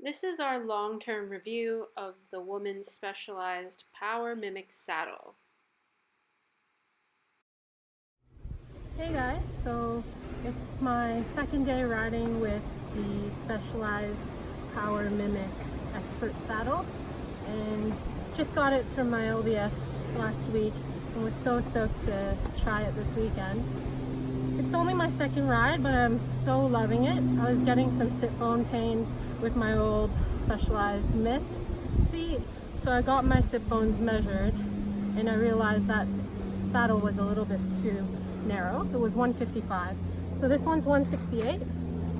This is our long-term review of the woman's specialized Power Mimic saddle. Hey guys, so it's my second day riding with the Specialized Power Mimic Expert saddle, and just got it from my LBS last week and was so stoked to try it this weekend. It's only my second ride, but I'm so loving it. I was getting some sit bone pain with my old Specialized Myth seat, so I got my sit bones measured and I realized that saddle was a little bit too narrow. It was 155, so this one's 168,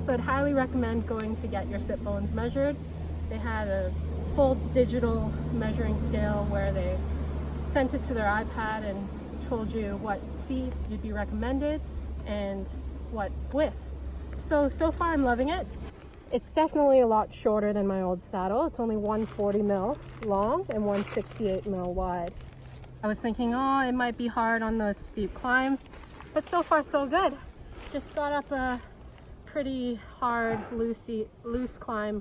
so I'd highly recommend going to get your sit bones measured. They had a full digital measuring scale where they sent it to their iPad and told you what seat you'd be recommended and what width. So far I'm loving it. It's definitely a lot shorter than my old saddle. It's only 140 mil long and 168 mil wide. I was thinking, oh, it might be hard on those steep climbs, but so far so good. Just got up a pretty hard, loose climb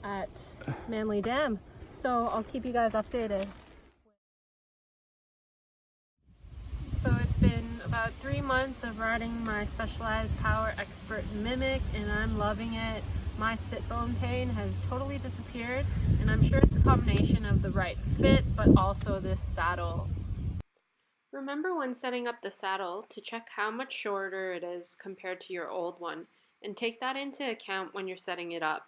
at Manly Dam. So I'll keep you guys updated. So it's been about 3 months of riding my Specialized Power Expert Mimic, and I'm loving it. My sit bone pain has totally disappeared, and I'm sure it's a combination of the right fit, but also this saddle. Remember when setting up the saddle to check how much shorter it is compared to your old one, and take that into account when you're setting it up.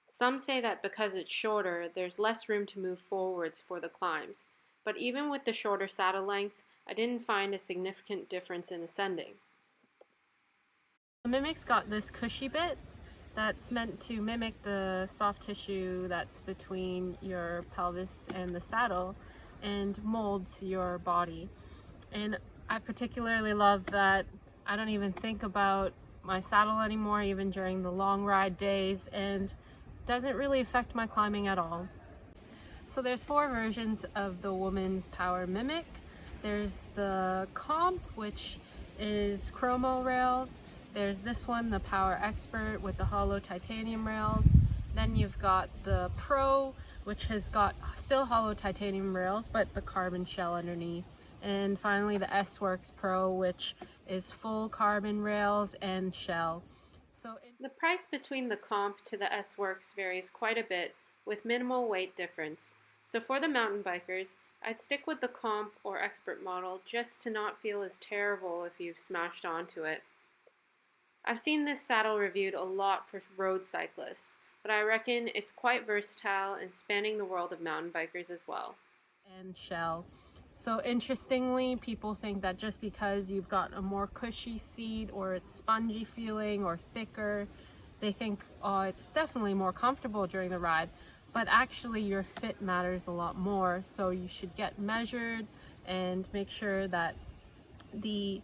Some say that because it's shorter, there's less room to move forwards for the climbs, but even with the shorter saddle length, I didn't find a significant difference in ascending. The Mimic's got this cushy bit that's meant to mimic the soft tissue that's between your pelvis and the saddle and molds your body. And I particularly love that I don't even think about my saddle anymore, even during the long ride days, and doesn't really affect my climbing at all. So there's 4 versions of the Woman's Power Mimic. There's the Comp, which is chromo rails. There's this one, the Power Expert, with the hollow titanium rails. Then you've got the Pro, which has got still hollow titanium rails, but the carbon shell underneath. And finally the S-Works Pro, which is full carbon rails and shell. The price between the Comp to the S-Works varies quite a bit, with minimal weight difference. So for the mountain bikers, I'd stick with the Comp or Expert model just to not feel as terrible if you've smashed onto it. I've seen this saddle reviewed a lot for road cyclists, but I reckon it's quite versatile and spanning the world of mountain bikers as well. And shell. So interestingly, people think that just because you've got a more cushy seat or it's spongy feeling or thicker, they think, oh, it's definitely more comfortable during the ride. But actually your fit matters a lot more, so you should get measured and make sure that the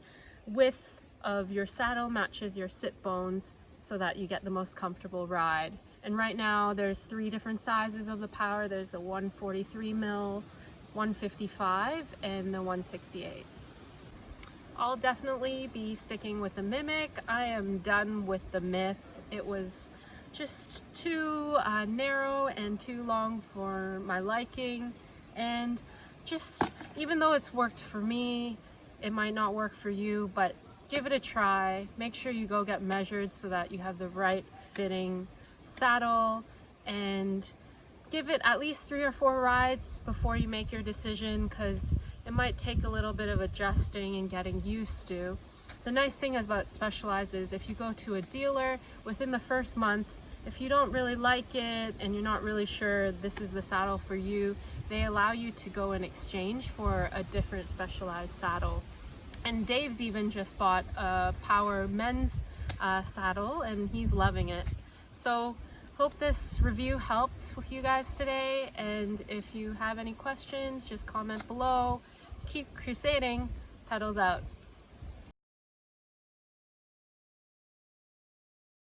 width of your saddle matches your sit bones so that you get the most comfortable ride. And right now there's 3 different sizes of the Power. There's the 143 mil, 155, and the 168. I'll definitely be sticking with the Mimic. I am done with the Myth. It was just too narrow and too long for my liking, and just even though it's worked for me, it might not work for you, but give it a try. Make sure you go get measured so that you have the right fitting saddle, and give it at least 3 or 4 rides before you make your decision, because it might take a little bit of adjusting and getting used to. The nice thing about Specialized is if you go to a dealer within the first month, if you don't really like it and you're not really sure this is the saddle for you, they allow you to go in exchange for a different Specialized saddle. And Dave's even just bought a Power men's saddle and he's loving it. So hope this review helped with you guys today, and if you have any questions, just comment below. Keep crusading. Pedals out.